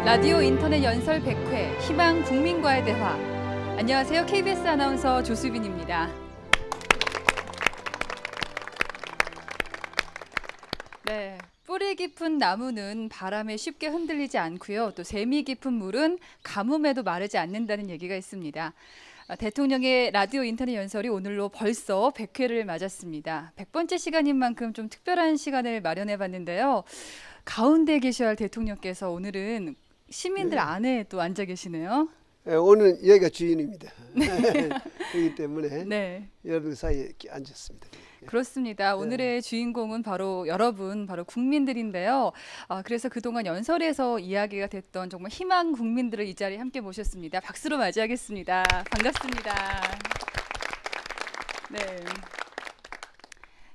라디오 인터넷 연설 100회 희망 국민과의 대화. 안녕하세요. KBS 아나운서 조수빈입니다. 네, 뿌리 깊은 나무는 바람에 쉽게 흔들리지 않고요. 또 샘이 깊은 물은 가뭄에도 마르지 않는다는 얘기가 있습니다. 대통령의 라디오 인터넷 연설이 오늘로 벌써 100회를 맞았습니다. 100번째 시간인 만큼 좀 특별한 시간을 마련해 봤는데요. 가운데 계셔야 할 대통령께서 오늘은 시민들 안에 또 앉아 계시네요. 네, 오늘 여기가 주인입니다. 그렇기 때문에 네. 여러분 사이에 앉았습니다. 그렇습니다. 오늘의 주인공은 바로 여러분, 바로 국민들인데요. 그래서 그동안 연설에서 이야기가 됐던 정말 희망 국민들을 이 자리에 함께 모셨습니다. 박수로 맞이하겠습니다. 반갑습니다. 네.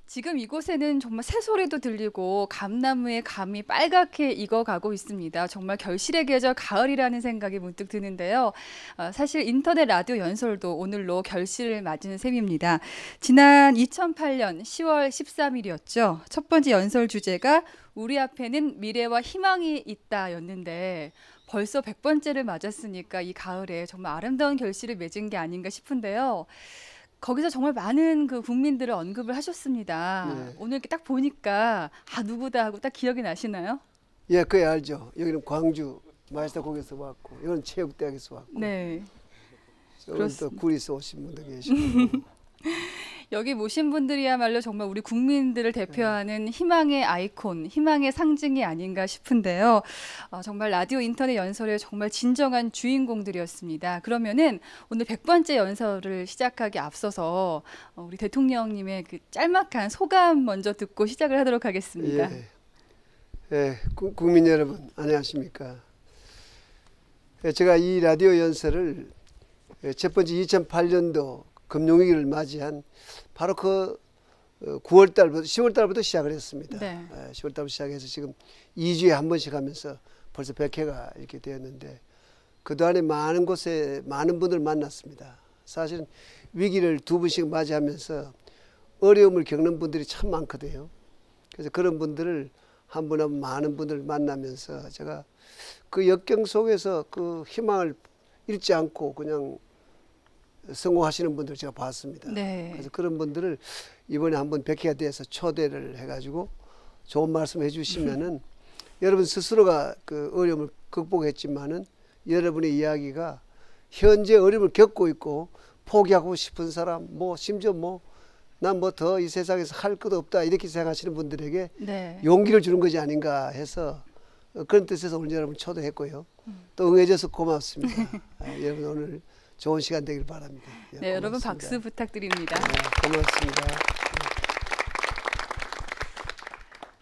지금 이곳에는 정말 새소리도 들리고 감나무의 감이 빨갛게 익어가고 있습니다. 정말 결실의 계절 가을이라는 생각이 문득 드는데요. 사실 인터넷 라디오 연설도 오늘로 결실을 맞은 셈입니다. 지난 2008년 10월 13일이었죠. 첫 번째 연설 주제가 우리 앞에는 미래와 희망이 있다였는데 벌써 100번째를 맞았으니까 이 가을에 정말 아름다운 결실을 맺은 게 아닌가 싶은데요. 거기서 정말 많은 그 국민들을 언급을 하셨습니다. 네. 오늘 이렇게 딱 보니까 누구다 하고 딱 기억이 나시나요? 예, 그게 알죠. 여기는 광주 마이스터곡에서 왔고, 여기는 체육대학에서 왔고, 네. 여기 또 구리에서 오신 분도 계시고. 여기 모신 분들이야말로 정말 우리 국민들을 대표하는 희망의 아이콘, 희망의 상징이 아닌가 싶은데요. 정말 라디오 인터넷 연설의 정말 진정한 주인공들이었습니다. 그러면은 오늘 100번째 연설을 시작하기 앞서서 우리 대통령님의 그 짤막한 소감 먼저 듣고 시작을 하도록 하겠습니다. 예, 예, 국민 여러분 안녕하십니까? 예, 제가 이 라디오 연설을 첫 번째 2008년도 금융위기를 맞이한 바로 그 9월달부터 10월달부터 시작을 했습니다. 네. 10월달부터 시작해서 지금 2주에 한 번씩 하면서 벌써 100회가 이렇게 되었는데 그동안에 많은 곳에 많은 분들 만났습니다. 사실은 위기를 두 번씩 맞이하면서 어려움을 겪는 분들이 참 많거든요. 그래서 그런 분들을 한 분 한 분 많은 분들을 만나면서 제가 그 역경 속에서 그 희망을 잃지 않고 그냥 성공하시는 분들 제가 봤습니다. 네. 그래서 그런 분들을 이번에 한번 100회가 돼서 초대를 해가지고 좋은 말씀 해주시면은 여러분 스스로가 그 어려움을 극복했지만은 여러분의 이야기가 현재 어려움을 겪고 있고 포기하고 싶은 사람, 뭐 심지어 난 뭐 더 이 세상에서 할 것도 없다 이렇게 생각하시는 분들에게 네. 용기를 주는 것이 아닌가 해서 그런 뜻에서 오늘 여러분 초대했고요. 또 응해줘서 고맙습니다. 여러분 오늘 좋은 시간 되길 바랍니다. 예, 네, 여러분 박수 부탁드립니다. 고맙습니다.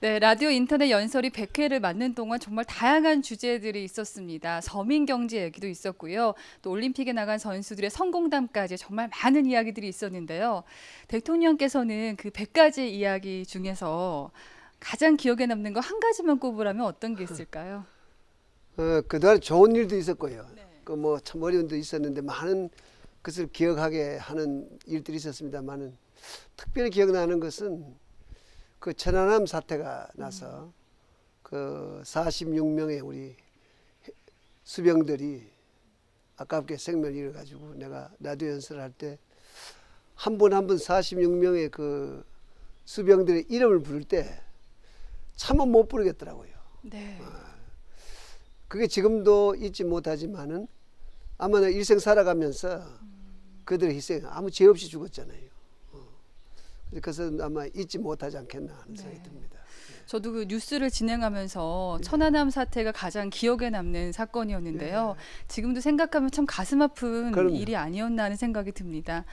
네, 라디오 인터넷 연설이 100회를 맞는 동안 정말 다양한 주제들이 있었습니다. 서민 경제 얘기도 있었고요. 또 올림픽에 나간 선수들의 성공담까지 정말 많은 이야기들이 있었는데요. 대통령께서는 그 100가지 이야기 중에서 가장 기억에 남는 거 한 가지만 꼽으라면 어떤 게 있을까요? 그동안 좋은 일도 있었고요. 네. 그 뭐 참 어려운 일도 있었는데 많은 것을 기억하게 하는 일들이 있었습니다만은 특별히 기억나는 것은 그 천안함 사태가 나서 그 46명의 우리 수병들이 아깝게 생명을 잃어가지고 내가 라디오 연설을 할 때 한 분 한 분 46명의 그 수병들의 이름을 부를 때 참아 못 부르겠더라고요. 네. 그게 지금도 잊지 못하지만은 아마 일생 살아가면서 그들의 희생 아무 죄 없이 죽었잖아요. 그래서 아마 잊지 못하지 않겠나 하는 생각이 듭니다. 저도 그 뉴스를 진행하면서 천안함 사태가 가장 기억에 남는 사건이었는데요. 지금도 생각하면 참 가슴 아픈 그럼요. 일이 아니었나 하는 생각이 듭니다.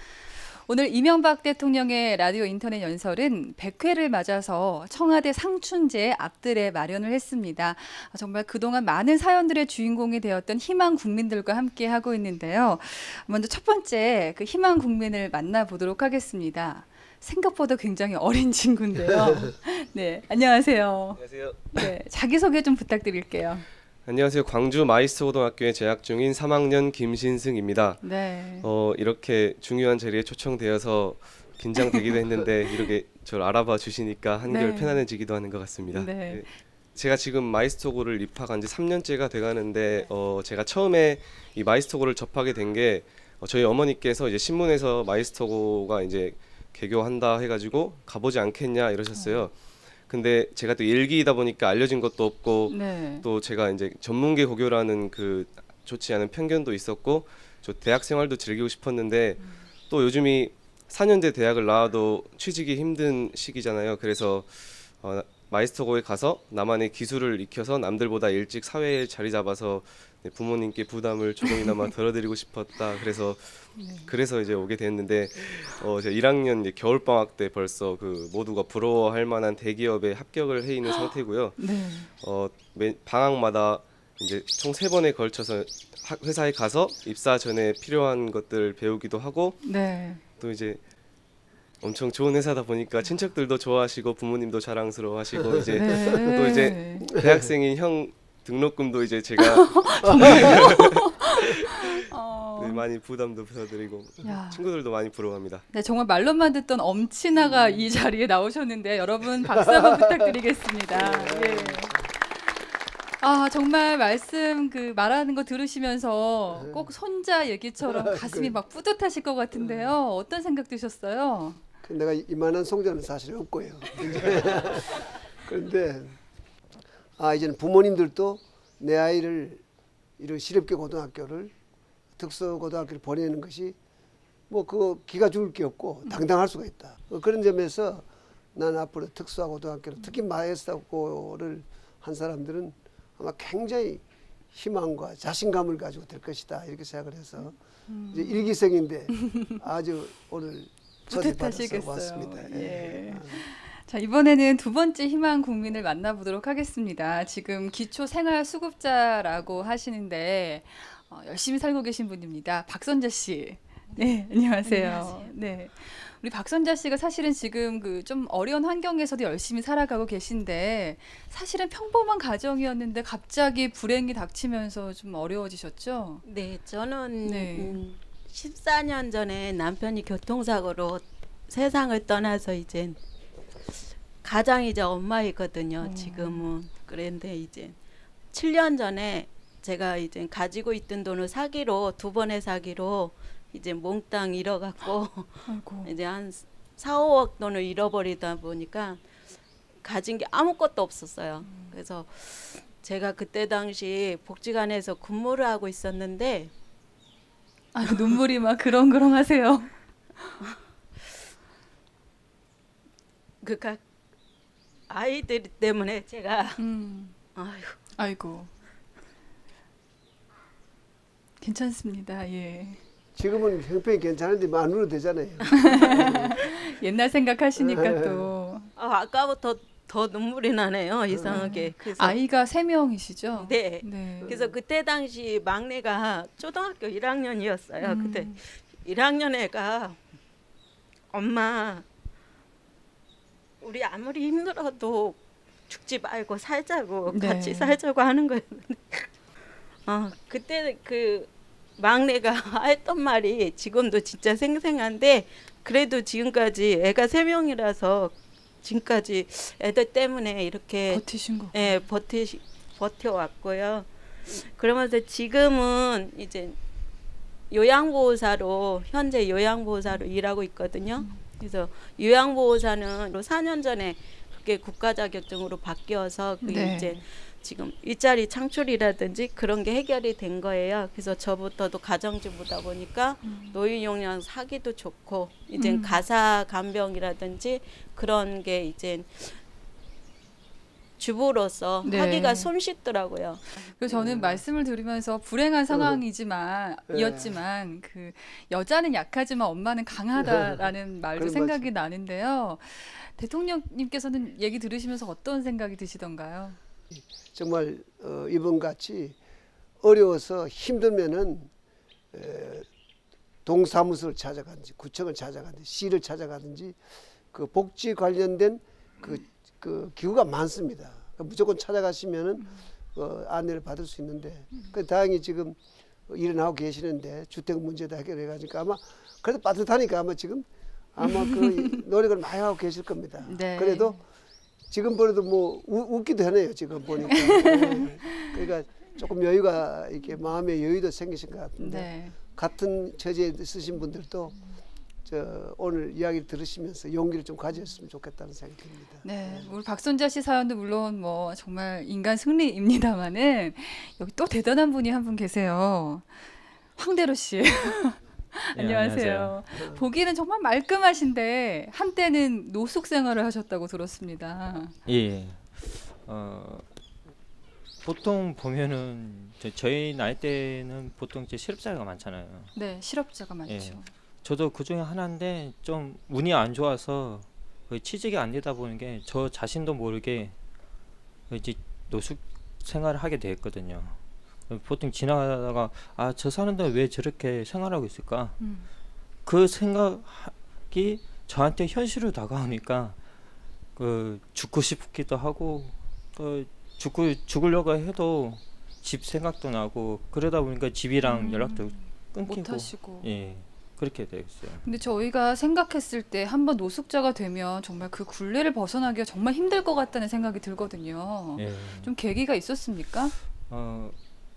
오늘 이명박 대통령의 라디오 인터넷 연설은 100회를 맞아서 청와대 상춘제 앞들에 마련을 했습니다. 정말 그동안 많은 사연들의 주인공이 되었던 희망 국민들과 함께 하고 있는데요. 먼저 첫 번째 그 희망 국민을 만나보도록 하겠습니다. 생각보다 굉장히 어린 친구인데요. 네, 안녕하세요. 안녕하세요. 네, 자기소개 좀 부탁드릴게요. 안녕하세요. 광주 마이스터고등학교에 재학 중인 3학년 김신승입니다. 네. 이렇게 중요한 자리에 초청되어서 긴장되기도 했는데 이렇게 저를 알아봐 주시니까 한결 네. 편안해지기도 하는 것 같습니다. 네. 제가 지금 마이스토고를 입학한 지 3년째가 돼가는데 제가 처음에 이 마이스토고를 접하게 된 게 저희 어머니께서 이제 신문에서 마이스토고가 이제 개교한다 해가지고 가보지 않겠냐 이러셨어요. 근데 제가 또 일기이다 보니까 알려진 것도 없고 네. 또 제가 이제 전문계 고교라는 그 좋지 않은 편견도 있었고 저 대학 생활도 즐기고 싶었는데 또 요즘이 4년제 대학을 나와도 취직이 힘든 시기잖아요. 그래서 마이스터고에 가서 나만의 기술을 익혀서 남들보다 일찍 사회에 자리 잡아서 부모님께 부담을 조금이나마 덜어드리고 싶었다. 그래서 이제 오게 됐는데 제가 1학년 이제 겨울 방학 때 벌써 그 모두가 부러워할 만한 대기업에 합격을 해 있는 상태고요. 네. 방학마다 이제 총 3번에 걸쳐서 회사에 가서 입사 전에 필요한 것들 배우기도 하고 네. 또 이제 엄청 좋은 회사다 보니까 친척들도 좋아하시고 부모님도 자랑스러워하시고 이제 네. 또 이제 대학생인 형 등록금도 이제 제가 네, 많이 부담도 덜어드리고 야. 친구들도 많이 부러워합니다. 네, 정말 말로만 듣던 엄친아가 이 자리에 나오셨는데 여러분 박수 한번 부탁드리겠습니다. 예. 아 정말 말씀 그 말하는 거 들으시면서 꼭 손자 얘기처럼 가슴이 막 뿌듯하실 것 같은데요. 어떤 생각 드셨어요? 내가 이만한 송자는 사실 없고요. 그런데 이제는 부모님들도 내 아이를 이런 시립계 고등학교를 특수고등학교를 보내는 것이 뭐 그거 기가 죽을 게 없고 당당할 수가 있다. 그런 점에서 난 앞으로 특수고등학교를 특히 마이스터고를 한 사람들은 아마 굉장히 희망과 자신감을 가지고 될 것이다 이렇게 생각을 해서 이제 일기생인데 아주 오늘 초대받아서 왔습니다. 예. 자 이번에는 두 번째 희망 국민을 만나보도록 하겠습니다. 지금 기초생활수급자라고 하시는데 열심히 살고 계신 분입니다. 박선자 씨. 네, 안녕하세요. 안녕하세요. 네, 우리 박선자 씨가 사실은 지금 그 좀 어려운 환경에서도 열심히 살아가고 계신데 사실은 평범한 가정이었는데 갑자기 불행이 닥치면서 좀 어려워지셨죠? 네, 저는 네. 14년 전에 남편이 교통사고로 세상을 떠나서 이제 가장이자 엄마이거든요. 지금은. 그런데 이제 7년 전에 제가 이제 가지고 있던 돈을 사기로 2번의 사기로 이제 몽땅 잃어갖고 아이고. 이제 한 4, 5억 돈을 잃어버리다 보니까 가진 게 아무것도 없었어요. 그래서 제가 그때 당시 복지관에서 근무를 하고 있었는데 아유, 눈물이 막 그렁그렁하세요. 그니까 아이들 때문에 제가 아휴, 아이고. 괜찮습니다. 예. 지금은 형편이 괜찮은데 만으로 되잖아요. 옛날 생각하시니까 또 아까부터 더 눈물이 나네요. 이상하게. 그래서 아이가 3명이시죠? 네. 네. 그래서 그때 당시 막내가 초등학교 1학년이었어요. 그때 1학년 애가 엄마 우리 아무리 힘들어도 죽지 말고 살자고 네. 같이 살자고 하는 거였는데 그때 그 막내가 했던 말이 지금도 진짜 생생한데 그래도 지금까지 애가 3명이라서 지금까지 애들 때문에 이렇게 버티신 거. 예, 버텨왔고요. 그러면서 지금은 이제 요양보호사로 현재 요양보호사로 일하고 있거든요. 그래서 요양보호사는 4년 전에 그게 국가 자격증으로 바뀌어서 그게 네. 이제 지금 일자리 창출이라든지 그런 게 해결이 된 거예요. 그래서 저부터도 가정주부다 보니까 노인용량 사기도 좋고 이제 가사 간병이라든지 그런 게 이제 주부로서 네. 하기가 손쉽더라고요. 그래서 저는 말씀을 들으면서 불행한 상황이었지만 그 여자는 약하지만 엄마는 강하다라는 말도 그런 생각이 나는데요. 대통령님께서는 얘기 들으시면서 어떤 생각이 드시던가요? 정말 이번 같이 어려워서 힘들면은 동사무소를 찾아가든지 구청을 찾아가든지 시를 찾아가든지 그 복지 관련된 그 기구가 많습니다. 무조건 찾아가시면은 안내를 받을 수 있는데 다행히 지금 일어나고 계시는데 주택 문제도 해결해가니까 아마 그래도 빠듯하니까 아마 지금 그 노력을 많이 하고 계실 겁니다. 네. 그래도 지금 보래도 뭐 웃기도 하네요. 지금 보니까. 네. 그러니까 조금 여유가 이렇게 마음의 여유도 생기신 것 같은데 네. 같은 처지에 있으신 분들도 오늘 이야기를 들으시면서 용기를 좀 가졌으면 좋겠다는 생각이 듭니다. 네, 우리 박선자 씨 사연도 물론 뭐 정말 인간 승리입니다만은 여기 또 대단한 분이 한 분 계세요. 황대로 씨. 네, 안녕하세요. 보기에는 정말 말끔하신데 한때는 노숙 생활을 하셨다고 들었습니다. 예. 보통 보면은 저희 나이 때는 보통 이제 실업자가 많잖아요. 네, 실업자가 많죠. 예. 저도 그 중에 하나인데 좀 운이 안 좋아서 거의 취직이 안 되다 보는 게 저 자신도 모르게 이제 노숙 생활을 하게 됐거든요. 보통 지나가다가 아, 저 사람들 왜 저렇게 생활하고 있을까? 그 생각이 저한테 현실로 다가오니까 그 죽고 싶기도 하고 죽으려고 해도 집 생각도 나고 그러다 보니까 집이랑 연락도 끊기고 못 하시고. 예. 그렇게 되겠어요. 근데 저희가 생각했을 때 한번 노숙자가 되면 정말 그 굴레를 벗어나기가 정말 힘들 것 같다는 생각이 들거든요. 예. 좀 계기가 있었습니까?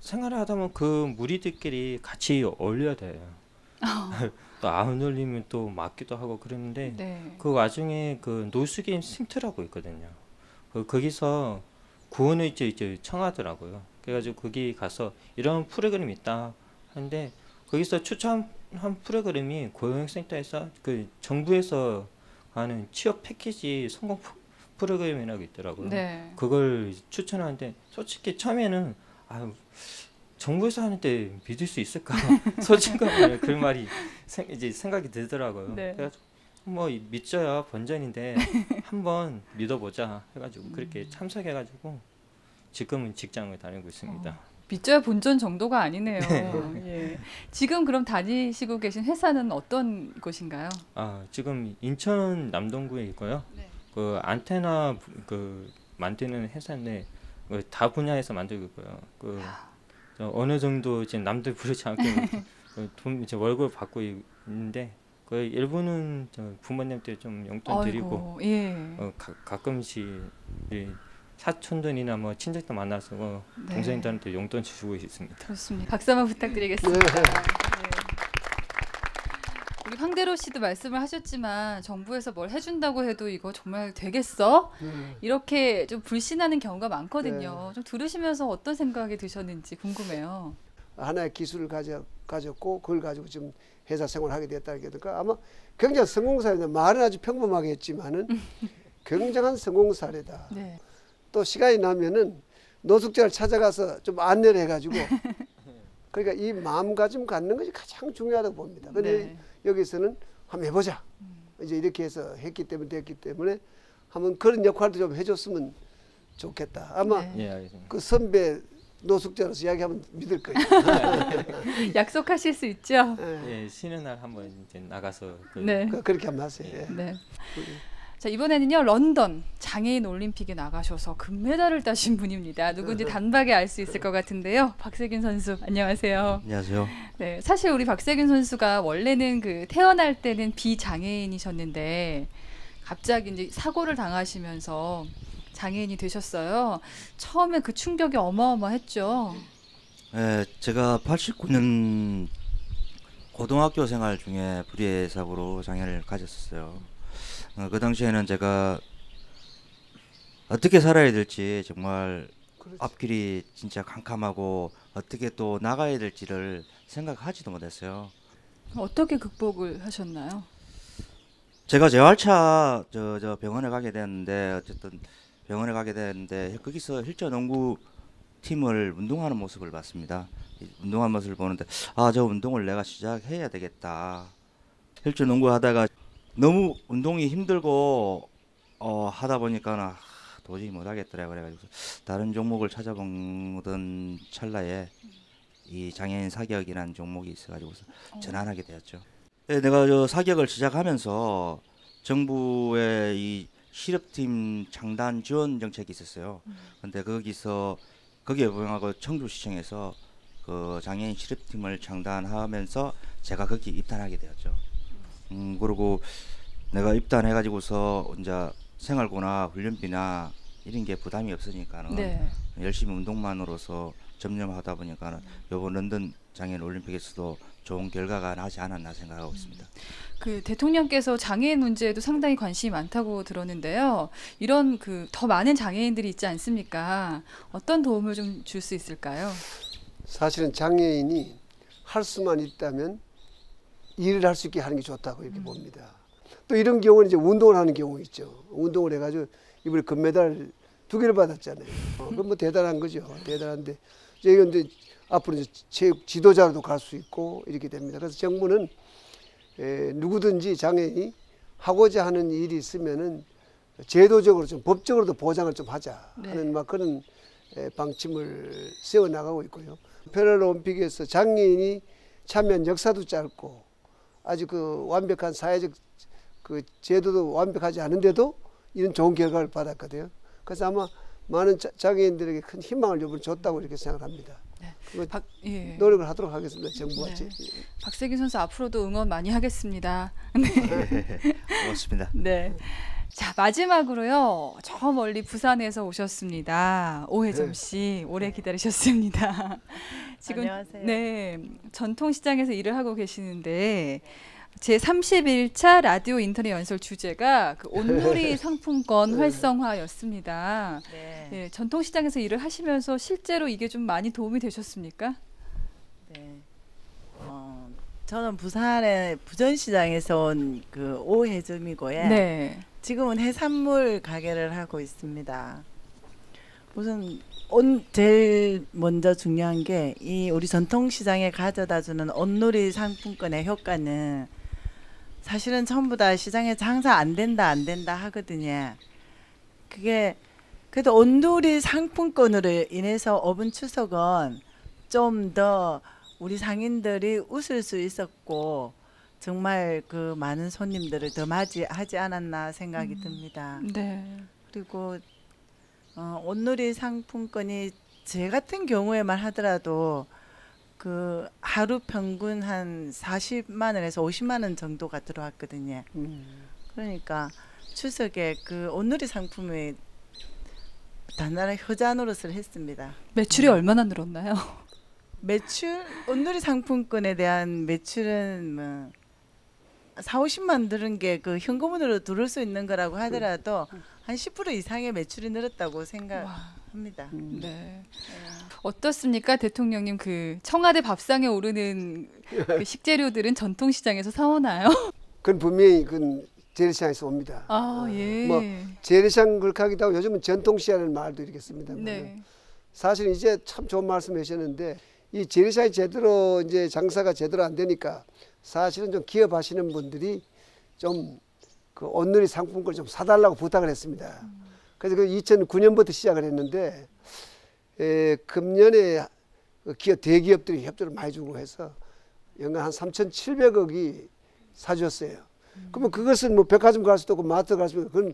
생활을 하다 보면 그 무리들끼리 같이 어울려야 돼요. 또 안 어울리면 또 맞기도 하고 그러는데 네. 그 와중에 그 노숙인 쉼터라고 있거든요. 거기서 구원을 이제 청하더라고요. 그래가지고 거기 가서 이런 프로그램이 있다 하는데 거기서 추천한 프로그램이 고용센터에서 그 정부에서 하는 취업 패키지 성공 프로그램이라고 있더라고요. 네. 그걸 추천하는데 솔직히 처음에는 아유 정부에서 하는데 믿을 수 있을까? 솔직하게 그 말이 이제 생각이 들더라고요. 네. 그래가지고 뭐 믿져야 번전인데 한번 믿어보자 해가지고 그렇게 참석해가지고 지금은 직장을 다니고 있습니다. 믿져야 본전 정도가 아니네요. 예. 지금 그럼 다니시고 계신 회사는 어떤 곳인가요? 지금 인천 남동구에 있고요. 네. 그 안테나 그 만드는 회사인데 다 분야에서 만들고 있고요. 어느 정도 이제 남들 부르지 않게 돈 이제 월급 받고 있는데 그 일부는 부모님한테 좀 용돈 드리고 예. 가끔씩 사촌들이나 뭐 친척들 만나서 네. 동생들한테 용돈 주고 있습니다. 그렇습니다. 박수 한번 부탁드리겠습니다. 네. 우리 황대로 씨도 말씀을 하셨지만 정부에서 뭘 해준다고 해도 이거 정말 되겠어? 이렇게 좀 불신하는 경우가 많거든요. 좀 들으시면서 어떤 생각이 드셨는지 궁금해요. 하나의 기술을 가졌고 그걸 가지고 지금 회사 생활을 하게 됐다는 게 아마 굉장한 성공 사례다. 말은 아주 평범하게 했지만은 굉장한 성공 사례다. 네. 또 시간이 나면은 노숙자를 찾아가서 좀 안내를 해가지고 그러니까 이 마음가짐 갖는 것이 가장 중요하다고 봅니다. 근데 네. 여기서는 한번 해보자. 이제 이렇게 해서 됐기 때문에 한번 그런 역할도 좀 해줬으면 좋겠다. 아마 네. 예, 알겠습니다. 그 선배 노숙자로서 이야기하면 믿을 거예요. 약속하실 수 있죠? 예, 쉬는 날 한번 이제 나가서 네. 그렇게 한번 하세요. 예. 네. 자, 이번에는요 런던 장애인 올림픽에 나가셔서 금메달을 따신 분입니다. 누군지 단박에 알 수 있을 것 같은데요. 박세균 선수 안녕하세요. 안녕하세요. 네, 사실 우리 박세균 선수가 원래는 그 태어날 때는 비장애인이셨는데 갑자기 이제 사고를 당하시면서 장애인이 되셨어요. 처음에 그 충격이 어마어마했죠. 네, 제가 89년 고등학교 생활 중에 불의의 사고로 장애를 가졌었어요. 그 당시에는 제가 어떻게 살아야 될지 정말 그렇지. 앞길이 진짜 캄캄하고 어떻게 또 나가야 될지를 생각하지도 못했어요. 어떻게 극복을 하셨나요? 제가 재활차 저 병원에 가게 됐는데 어쨌든 병원에 가게 됐는데 거기서 힐전농구 팀을 운동하는 모습을 봤습니다. 운동하는 모습을 보는데 저 운동을 내가 시작해야 되겠다. 힐전농구 하다가 너무 운동이 힘들고 하다 보니까 도저히 못하겠더라고요. 그래가지고 다른 종목을 찾아보던 찰나에 이 장애인 사격이라는 종목이 있어가지고서 전환하게 되었죠. 네, 내가 저 사격을 시작하면서 정부의 이 실업팀 창단 지원 정책이 있었어요. 근데 거기에 부응하고 청주시청에서 그 장애인 실업팀을 창단하면서 제가 거기 입단하게 되었죠. 그리고 내가 입단해가지고서 이제 생활고나 훈련비나 이런 게 부담이 없으니까는 네. 열심히 운동만으로서 점령하다 보니까는 이번 런던 장애인 올림픽에서도 좋은 결과가 나지 않았나 생각하고 있습니다. 그 대통령께서 장애인 문제에도 상당히 관심이 많다고 들었는데요. 이런 그 더 많은 장애인들이 있지 않습니까? 어떤 도움을 좀 줄 수 있을까요? 사실은 장애인이 할 수만 있다면 일을 할 수 있게 하는 게 좋다고 이렇게 봅니다. 또 이런 경우는 이제 운동을 하는 경우 있죠. 운동을 해가지고 이번에 금메달 2개를 받았잖아요. 그건 뭐 대단한 거죠. 대단한데 저희가 이제 앞으로 이제 체육 지도자로도 갈 수 있고 이렇게 됩니다. 그래서 정부는 누구든지 장애인이 하고자 하는 일이 있으면은 제도적으로 좀 법적으로도 보장을 좀 하자 하는 막 그런 방침을 세워 나가고 있고요. 패럴림픽에서 장애인이 참여한 역사도 짧고 아주 그 완벽한 사회적 그 제도도 완벽하지 않은데도 이런 좋은 결과를 받았거든요. 그래서 아마 많은 장애인들에게 큰 희망을 이번에 줬다고 이렇게 생각합니다. 예. 노력을 하도록 하겠습니다. 정부와. 네. 박세균 선수 앞으로도 응원 많이 하겠습니다. 네. 고맙습니다. 네. 자, 마지막으로요. 저 멀리 부산에서 오셨습니다. 오혜점 씨, 오래 기다리셨습니다. 지금 안녕하세요. 네, 전통시장에서 일을 하고 계시는데 제31차 라디오 인터넷 연설 주제가 그 온누리 상품권 활성화였습니다. 네. 예, 전통시장에서 일을 하시면서 실제로 이게 좀 많이 도움이 되셨습니까? 네. 저는 부산의 부전시장에서 온 그 오혜점이고요. 네. 지금은 해산물 가게를 하고 있습니다. 우선 제일 먼저 중요한 게 이 우리 전통시장에 가져다주는 온누리 상품권의 효과는 사실은 전부 다 시장에 장사 안 된다 하거든요. 그게 그래도 온누리 상품권으로 인해서 오분 추석은 좀 더 우리 상인들이 웃을 수 있었고 정말 그 많은 손님들을 더 맞이하지 않았나 생각이 듭니다. 네. 그리고 온누리 상품권이 제 같은 경우에만 하더라도 그 하루 평균 한 40만 원에서 50만 원 정도가 들어왔거든요. 그러니까 추석에 그 온누리 상품이 단단한 효자 노릇을 했습니다. 매출이 얼마나 늘었나요? 매출 온누리 상품권에 대한 매출은 뭐 4, 50만 들은 게 그 현금으로 들을 수 있는 거라고 하더라도 한 10% 이상의 매출이 늘었다고 생각합니다. 네. 어떻습니까, 대통령님? 그 청와대 밥상에 오르는 그 식재료들은 전통시장에서 사오나요? 그건 분명히 그건 재래시장에서 옵니다. 아, 예. 뭐 재래시장 그렇게 하기도 하고 요즘은 전통시장이라는 말도 이렇게 씁니다. 네. 사실 이제 참 좋은 말씀하셨는데 이 재래시장이 제대로 이제 장사가 제대로 안 되니까 사실은 좀 기업하시는 분들이 좀 그 온누리 상품권을 좀 사달라고 부탁을 했습니다. 그래서 그 2009년부터 시작을 했는데 금년에 기업 대기업들이 협조를 많이 주고 해서 연간 한 3,700억이 사주었어요. 그러면 그것은 뭐 백화점 갈 수도 없고 마트 갈 수도 없고 그건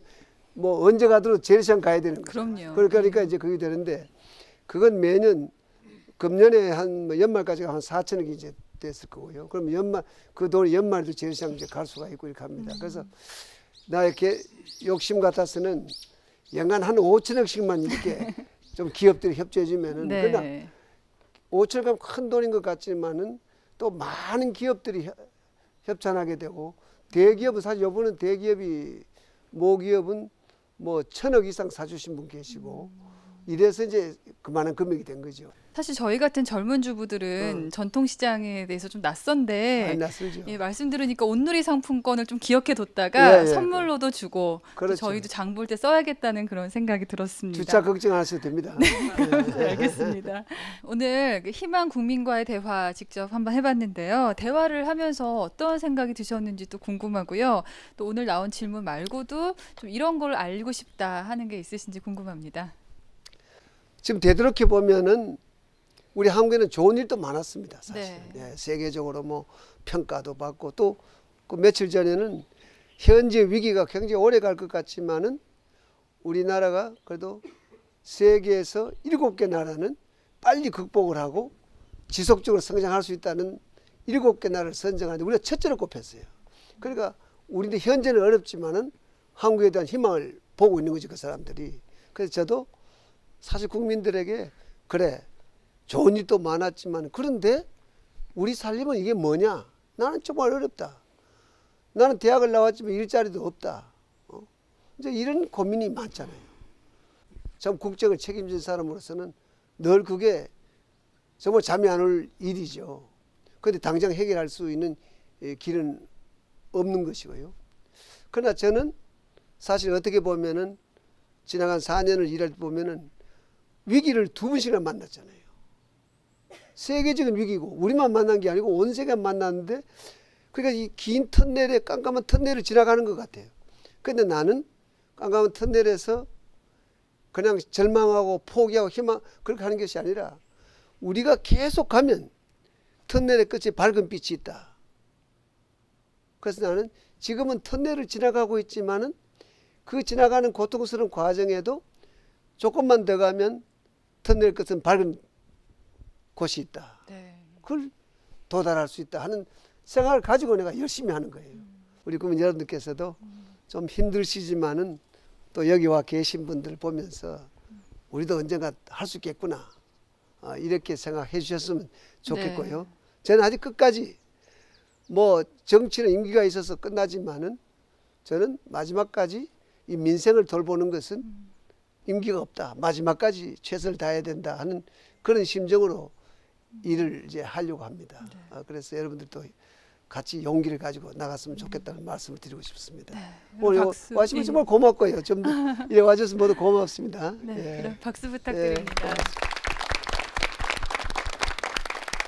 뭐 언제 가더라도 재래시장 가야 되는 거죠. 그럼요. 그러니까 이제 그게 되는데 그건 매년 금년에 한 뭐 연말까지가 한 4천억이 이제 됐을 거고요. 그럼 연말 그 돈 연말도 재래시장 이제 갈 수가 있고 이렇게 합니다. 그래서 나 이렇게 욕심 같아서는 연간 한 5천억씩만 이렇게 좀 기업들이 협조해 주면은 네. 그러나 5천억은 큰 돈인 것 같지만은 또 많은 기업들이 협찬하게 되고 대기업은 사실 요번은 대기업이 모기업은 뭐 1,000억 이상 사주신 분 계시고 이래서 이제 그만한 금액이 된 거죠. 사실 저희 같은 젊은 주부들은 전통시장에 대해서 좀 낯선데 많이 낯설죠. 예, 말씀 들으니까 온누리 상품권을 좀 기억해 뒀다가 예, 선물로도 주고 또 그렇죠. 저희도 장 볼 때 써야겠다는 그런 생각이 들었습니다. 주차 걱정 안 하셔도 됩니다. 네, 알겠습니다. 오늘 그 희망 국민과의 대화 직접 한번 해봤는데요. 대화를 하면서 어떤 생각이 드셨는지 또 궁금하고요. 또 오늘 나온 질문 말고도 좀 이런 걸 알고 싶다 하는 게 있으신지 궁금합니다. 지금 되돌이켜 보면은 우리 한국에는 좋은 일도 많았습니다. 사실 네. 예, 세계적으로 뭐 평가도 받고 또 그 며칠 전에는 현재 위기가 굉장히 오래 갈 것 같지만은 우리나라가 그래도 세계에서 7개 나라는 빨리 극복을 하고 지속적으로 성장할 수 있다는 7개 나라를 선정하는데 우리가 첫째로 꼽혔어요. 그러니까 우리도 현재는 어렵지만은 한국에 대한 희망을 보고 있는 거지 그 사람들이. 그래서 저도 사실 국민들에게 그래 좋은 일도 많았지만 그런데 우리 살림은 이게 뭐냐? 나는 정말 어렵다. 나는 대학을 나왔지만 일자리도 없다. 이제 이런 고민이 많잖아요. 참 국정을 책임진 사람으로서는 늘 그게 정말 잠이 안 올 일이죠. 그런데 당장 해결할 수 있는 길은 없는 것이고요. 그러나 저는 사실 어떻게 보면은 지나간 4년을 일할 때 보면은 위기를 2번씩이나 만났잖아요. 세계적인 위기고 우리만 만난 게 아니고 온 세계가 만났는데 그러니까 이 긴 터널에 깜깜한 터널을 지나가는 것 같아요. 그런데 나는 깜깜한 터널에서 그냥 절망하고 포기하고 희망 그렇게 하는 것이 아니라 우리가 계속 가면 터널의 끝에 밝은 빛이 있다. 그래서 나는 지금은 터널을 지나가고 있지만은 그 지나가는 고통스러운 과정에도 조금만 더 가면 터널 끝은 밝은 곳이 있다. 네. 그걸 도달할 수 있다 하는 생각을 가지고 내가 열심히 하는 거예요. 우리 국민 여러분들께서도 좀 힘드시지만은 또 여기 와 계신 분들 보면서 우리도 언젠가 할 수 있겠구나. 이렇게 생각해 주셨으면 좋겠고요. 네. 저는 아직 끝까지 뭐 정치는 임기가 있어서 끝나지만은 저는 마지막까지 이 민생을 돌보는 것은 임기가 없다. 마지막까지 최선을 다해야 된다 하는 그런 심정으로 일을 이제 하려고 합니다. 네. 그래서 여러분들도 같이 용기를 가지고 나갔으면 좋겠다는 말씀을 드리고 싶습니다. 네. 오늘 박수. 와주시면 예. 정말 고맙고요. 좀 이래 와줘서 모두 고맙습니다. 네, 예. 그럼 박수 예, 부탁드립니다. 고맙습니다.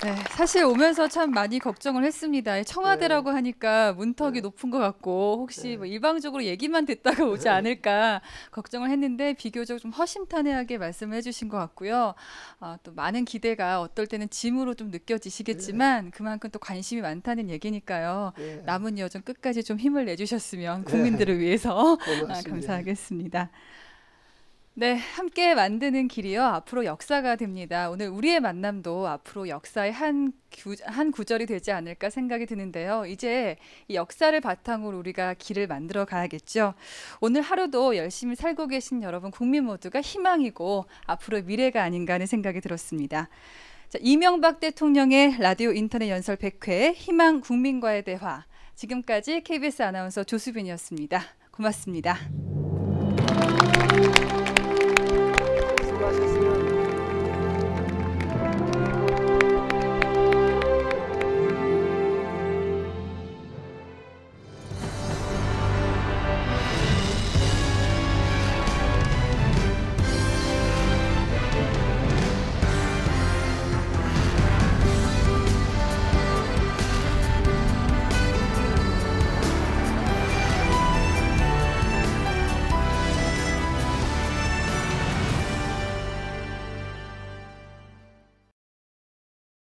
네, 사실 오면서 참 많이 걱정을 했습니다. 청와대라고 하니까 문턱이 네. 높은 것 같고 혹시 뭐 일방적으로 얘기만 듣다가 오지 않을까 걱정을 했는데 비교적 좀 허심탄회하게 말씀을 해주신 것 같고요. 또 많은 기대가 어떨 때는 짐으로 좀 느껴지시겠지만 그만큼 또 관심이 많다는 얘기니까요. 예. 남은 여정 끝까지 좀 힘을 내주셨으면 국민들을 위해서 고맙습니다. 감사하겠습니다. 네, 함께 만드는 길이요. 앞으로 역사가 됩니다. 오늘 우리의 만남도 앞으로 역사의 한 구절이 되지 않을까 생각이 드는데요. 이제 이 역사를 바탕으로 우리가 길을 만들어 가야겠죠. 오늘 하루도 열심히 살고 계신 여러분 국민 모두가 희망이고 앞으로 미래가 아닌가 하는 생각이 들었습니다. 자, 이명박 대통령의 라디오 인터넷 연설 100회 희망 국민과의 대화. 지금까지 KBS 아나운서 조수빈이었습니다. 고맙습니다.